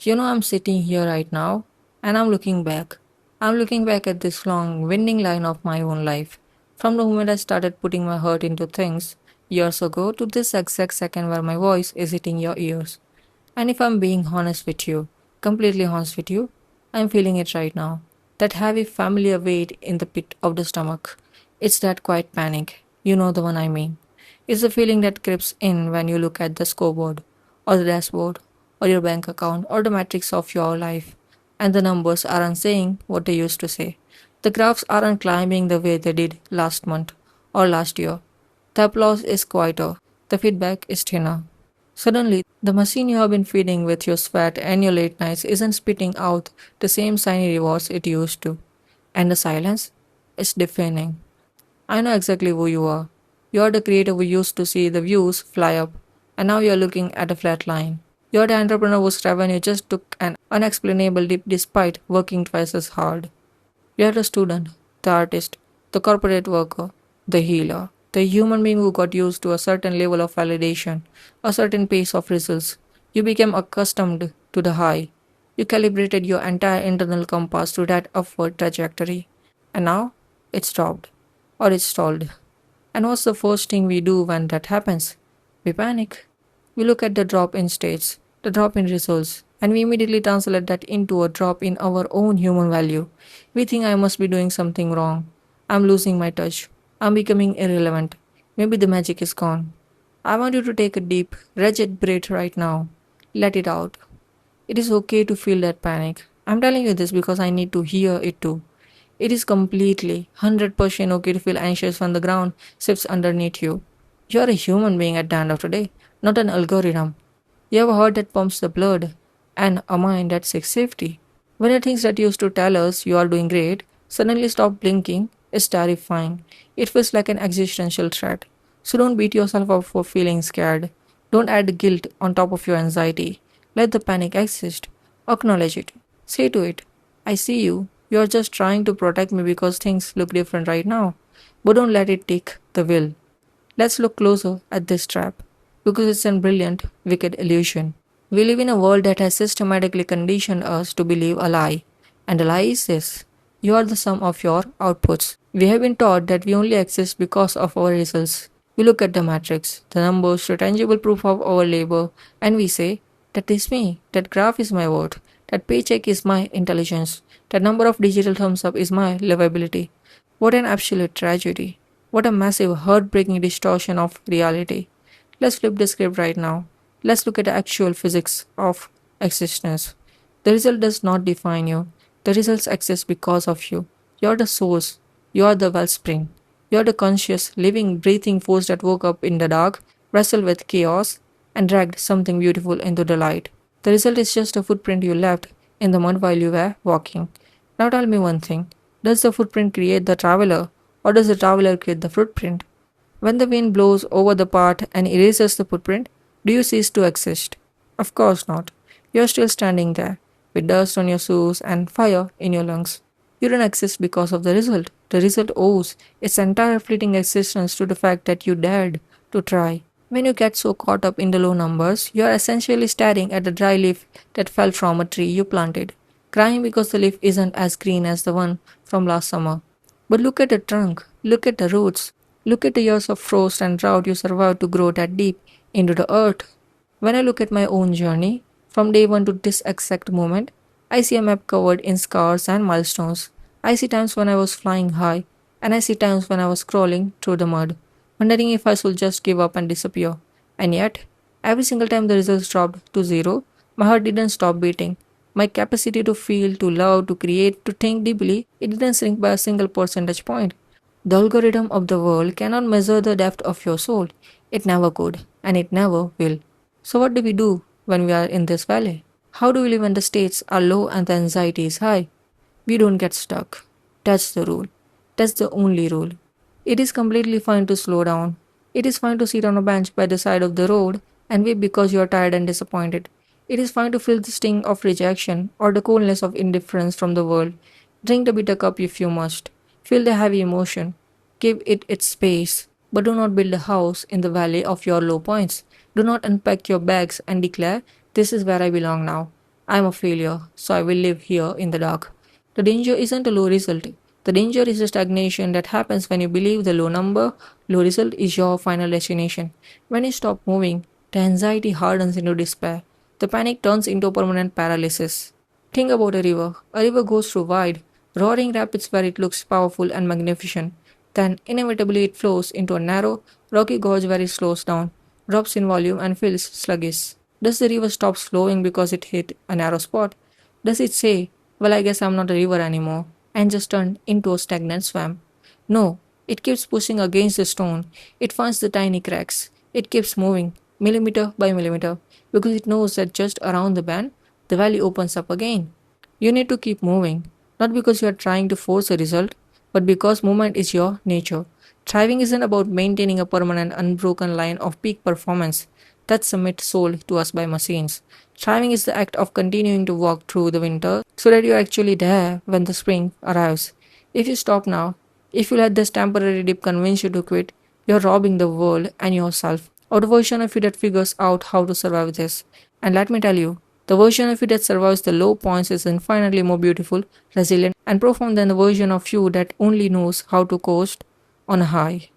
I'm sitting here right now and I'm looking back. I'm looking back at this long, winding line of my own life. From the moment I started putting my heart into things years ago to this exact second where my voice is hitting your ears. And if I'm being honest with you, completely honest with you, I'm feeling it right now. That heavy familiar weight in the pit of the stomach. It's that quiet panic. You know the one I mean. It's the feeling that creeps in when you look at the scoreboard, or the dashboard, or your bank account, or the metrics of your life, and the numbers aren't saying what they used to say. The graphs aren't climbing the way they did last month or last year. The applause is quieter, the feedback is thinner. Suddenly, the machine you have been feeding with your sweat and your late nights isn't spitting out the same shiny rewards it used to. And the silence is deafening. I know exactly who you are. You're the creator who used to see the views fly up, and now you're looking at a flat line. You're the entrepreneur whose revenue just took an unexplainable dip despite working twice as hard. You're the student, the artist, the corporate worker, the healer, the human being who got used to a certain level of validation, a certain pace of results. You became accustomed to the high. You calibrated your entire internal compass to that upward trajectory. And now it's stopped or it's stalled. And what's the first thing we do when that happens? We panic. We look at the drop in states, the drop in results, and we immediately translate that into a drop in our own human value. We think I must be doing something wrong. I'm losing my touch. I'm becoming irrelevant. Maybe the magic is gone. I want you to take a deep, wretched breath right now. Let it out. It is okay to feel that panic. I'm telling you this because I need to hear it too. It is completely 100% okay to feel anxious when the ground shifts underneath you. You are a human being at the end of the day, not an algorithm. You have a heart that pumps the blood and a mind that seeks safety. When the things that used to tell us you are doing great suddenly stop blinking, it's terrifying. It feels like an existential threat. So don't beat yourself up for feeling scared. Don't add guilt on top of your anxiety. Let the panic exist. Acknowledge it. Say to it, I see you. You're just trying to protect me because things look different right now. But don't let it take the will. Let's look closer at this trap because it's a brilliant, wicked illusion. We live in a world that has systematically conditioned us to believe a lie. And the lie is this: you are the sum of your outputs. We have been taught that we only exist because of our results. We look at the matrix, the numbers, the tangible proof of our labor, and we say, that is me, that graph is my worth, that paycheck is my intelligence, that number of digital thumbs up is my livability. What an absolute tragedy. What a massive, heartbreaking distortion of reality. Let's flip the script right now. Let's look at the actual physics of existence. The result does not define you. The results exist because of you. You're the source. You're the wellspring. You're the conscious, living, breathing force that woke up in the dark, wrestled with chaos, and dragged something beautiful into the light. The result is just a footprint you left in the mud while you were walking. Now tell me one thing. Does the footprint create the traveler, or does the traveler create the footprint? When the wind blows over the path and erases the footprint, do you cease to exist? Of course not. You are still standing there, with dust on your shoes and fire in your lungs. You don't exist because of the result. The result owes its entire fleeting existence to the fact that you dared to try. When you get so caught up in the low numbers, you are essentially staring at the dry leaf that fell from a tree you planted, crying because the leaf isn't as green as the one from last summer. But look at the trunk, look at the roots, look at the years of frost and drought you survived to grow that deep into the earth. When I look at my own journey, from day one to this exact moment, I see a map covered in scars and milestones. I see times when I was flying high, and I see times when I was crawling through the mud, wondering if I should just give up and disappear. And yet, every single time the results dropped to zero, my heart didn't stop beating. My capacity to feel, to love, to create, to think deeply, it didn't shrink by a single percentage point. The algorithm of the world cannot measure the depth of your soul. It never could, and it never will. So, what do we do when we are in this valley? How do we live when the states are low and the anxiety is high? We don't get stuck. That's the rule. That's the only rule. It is completely fine to slow down. It is fine to sit on a bench by the side of the road and weep because you are tired and disappointed. It is fine to feel the sting of rejection or the coldness of indifference from the world. Drink the bitter cup if you must. Feel the heavy emotion. Give it its space. But do not build a house in the valley of your low points. Do not unpack your bags and declare, this is where I belong now. I'm a failure, so I will live here in the dark. The danger isn't a low result. The danger is a stagnation that happens when you believe the low result is your final destination. When you stop moving, the anxiety hardens into despair. The panic turns into permanent paralysis. Think about a river. A river goes through wide, roaring rapids where it looks powerful and magnificent. Then, inevitably, it flows into a narrow, rocky gorge where it slows down, drops in volume, and feels sluggish. Does the river stop flowing because it hit a narrow spot? Does it say, well, I guess I'm not a river anymore, and just turn into a stagnant swamp? No, it keeps pushing against the stone. It finds the tiny cracks. It keeps moving, millimeter by millimeter, because it knows that just around the bend, the valley opens up again. You need to keep moving, not because you are trying to force a result, but because movement is your nature. Thriving isn't about maintaining a permanent, unbroken line of peak performance. That's a myth sold to us by machines. Thriving is the act of continuing to walk through the winter so that you're actually there when the spring arrives. If you stop now, if you let this temporary dip convince you to quit, you're robbing the world and yourself of the version of you that figures out how to survive this. And let me tell you, the version of you that survives the low points is infinitely more beautiful, resilient, and profound than the version of you that only knows how to coast on a high.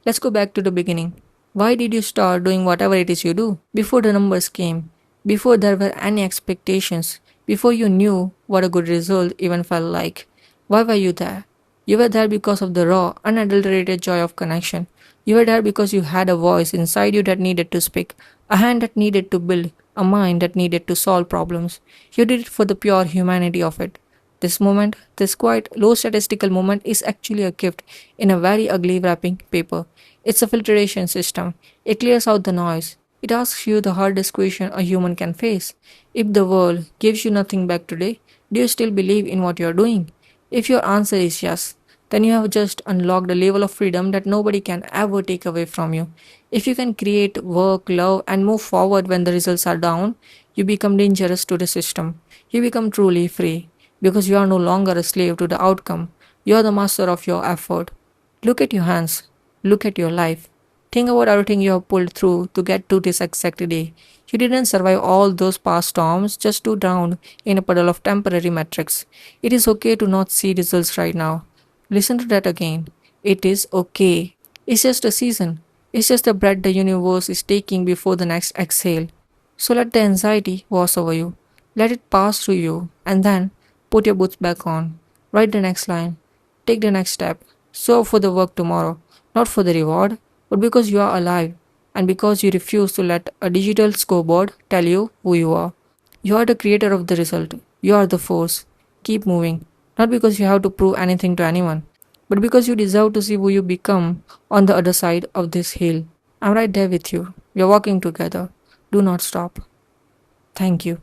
Let's go back to the beginning. Why did you start doing whatever it is you do? Before the numbers came, before there were any expectations, before you knew what a good result even felt like. Why were you there? You were there because of the raw, unadulterated joy of connection. You were there because you had a voice inside you that needed to speak, a hand that needed to build, a mind that needed to solve problems. You did it for the pure humanity of it. This moment, this quite low statistical moment, is actually a gift in a very ugly wrapping paper. It's a filtration system. It clears out the noise. It asks you the hardest question a human can face. If the world gives you nothing back today, do you still believe in what you're doing? If your answer is yes, then you have just unlocked a level of freedom that nobody can ever take away from you. If you can create, work, love, and move forward when the results are down, you become dangerous to the system. You become truly free because you are no longer a slave to the outcome. You are the master of your effort. Look at your hands. Look at your life. Think about everything you have pulled through to get to this exact day. You didn't survive all those past storms just to drown in a puddle of temporary metrics. It is okay to not see results right now. Listen to that again. It is okay. It's just a season. It's just the breath the universe is taking before the next exhale. So let the anxiety wash over you. Let it pass through you. And then put your boots back on. Write the next line. Take the next step. Serve for the work tomorrow. Not for the reward, but because you are alive. And because you refuse to let a digital scoreboard tell you who you are. You are the creator of the result. You are the force. Keep moving. Not because you have to prove anything to anyone, but because you deserve to see who you become on the other side of this hill. I'm right there with you. We are walking together. Do not stop. Thank you.